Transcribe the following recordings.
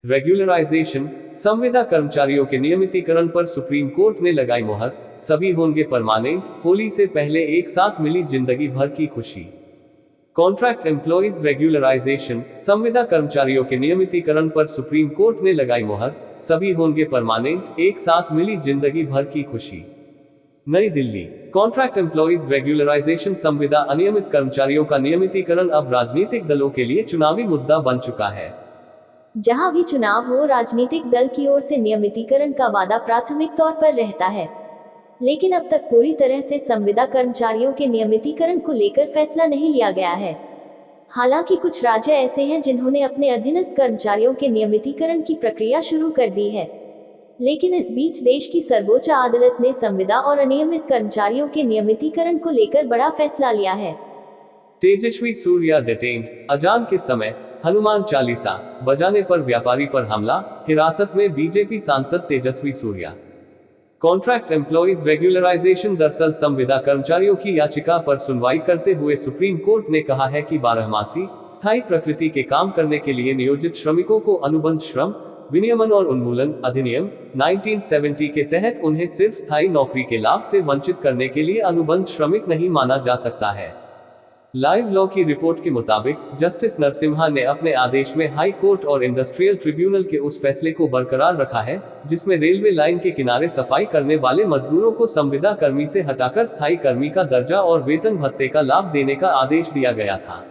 Regularisation, संविदा कर्मचारियों के नियमितीकरण पर सुप्रीम कोर्ट ने लगाई मुहर, सभी होंगे परमानेंट, होली से पहले एक साथ मिली जिंदगी भर की खुशी। कॉन्ट्रैक्ट एम्प्लॉइज रेगुलराइजेशन, संविदा कर्मचारियों के नियमितीकरण पर सुप्रीम कोर्ट ने लगाई मुहर, सभी होंगे परमानेंट, एक साथ मिली जिंदगी भर की खुशी। नई दिल्ली, कॉन्ट्रैक्ट एम्प्लॉइज रेगुलराइजेशन, संविदा अनियमित कर्मचारियों का नियमितीकरण अब राजनीतिक दलों के लिए चुनावी मुद्दा बन चुका है। जहां भी चुनाव हो, राजनीतिक दल की ओर से नियमितीकरण का वादा प्राथमिक तौर पर रहता है, लेकिन अब तक पूरी तरह से संविदा कर्मचारियों के नियमितीकरण को लेकर फैसला नहीं लिया गया है। हालांकि कुछ राज्य ऐसे हैं जिन्होंने अपने अधीनस्थ कर्मचारियों के नियमितीकरण की प्रक्रिया शुरू कर दी है, लेकिन इस बीच देश की सर्वोच्च अदालत ने संविदा और अनियमित कर्मचारियों के नियमितीकरण को लेकर बड़ा फैसला लिया है। तेजस्वी सूर्या डिटेन्ड, अजान के समय हनुमान चालीसा बजाने पर व्यापारी पर हमला, हिरासत में बीजेपी सांसद Tejasvi Surya. Contract employees regularisation, दरअसल संविदा कर्मचारियों की याचिका पर सुनवाई करते हुए सुप्रीम कोर्ट ने कहा है कि बारहमासी स्थायी प्रकृति के काम करने के लिए नियोजित श्रमिकों को अनुबंध श्रम विनियमन और उन्मूलन अधिनियम 1970 के तहत उन्हें सिर्फ स्थायी नौकरी के लाभ से वंचित करने के लिए अनुबंध श्रमिक नहीं माना जा सकता है। लाइव लॉ की रिपोर्ट के मुताबिक जस्टिस नरसिम्हा ने अपने आदेश में हाई कोर्ट और इंडस्ट्रियल ट्रिब्यूनल के उस फैसले को बरकरार रखा है जिसमें रेलवे लाइन के किनारे सफाई करने वाले मजदूरों को संविदा कर्मी से हटाकर स्थायी कर्मी का दर्जा और वेतन भत्ते का लाभ देने का आदेश दिया गया था।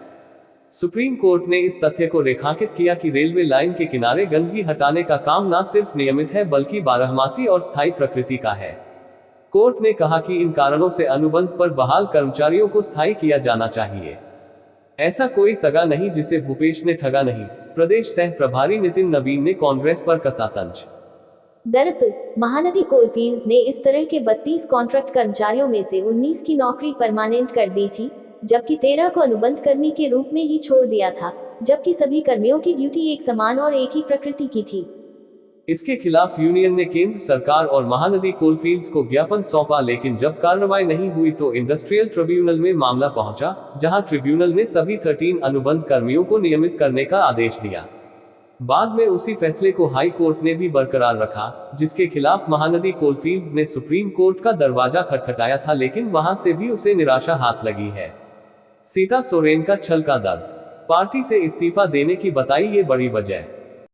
सुप्रीम कोर्ट ने इस तथ्य को रेखांकित किया कि रेलवे लाइन के किनारे गंदगी हटाने का काम न सिर्फ नियमित है बल्कि बारहमासी और स्थायी प्रकृति का है। कोर्ट ने कहा कि इन कारणों से अनुबंध पर बहाल कर्मचारियों को स्थायी किया जाना चाहिए। ऐसा कोई सगा नहीं जिसे भूपेश ने ठगा नहीं, प्रदेश सह प्रभारी नितिन नवीन ने कांग्रेस पर कसा तंज। दरअसल महानदी कोलफील्ड्स ने इस तरह के 32 कॉन्ट्रैक्ट कर्मचारियों में से 19 की नौकरी परमानेंट कर दी थी, जबकि 13 को अनुबंध कर्मी के रूप में ही छोड़ दिया था, जबकि सभी कर्मियों की ड्यूटी एक समान और एक ही प्रकृति की थी। इसके खिलाफ यूनियन ने केंद्र सरकार और महानदी कोलफील्ड्स को ज्ञापन सौंपा, लेकिन जब कार्रवाई नहीं हुई तो इंडस्ट्रियल ट्रिब्यूनल में मामला पहुंचा, जहां ट्रिब्यूनल ने सभी 13 अनुबंध कर्मियों को नियमित करने का आदेश दिया। बाद में उसी फैसले को हाई कोर्ट ने भी बरकरार रखा, जिसके खिलाफ महानदी कोलफील्ड्स ने सुप्रीम कोर्ट का दरवाजा खटखटाया था, लेकिन वहां से भी उसे निराशा हाथ लगी है। सीता सोरेन का छल का दर्द, पार्टी से इस्तीफा देने की बताई ये बड़ी वजह।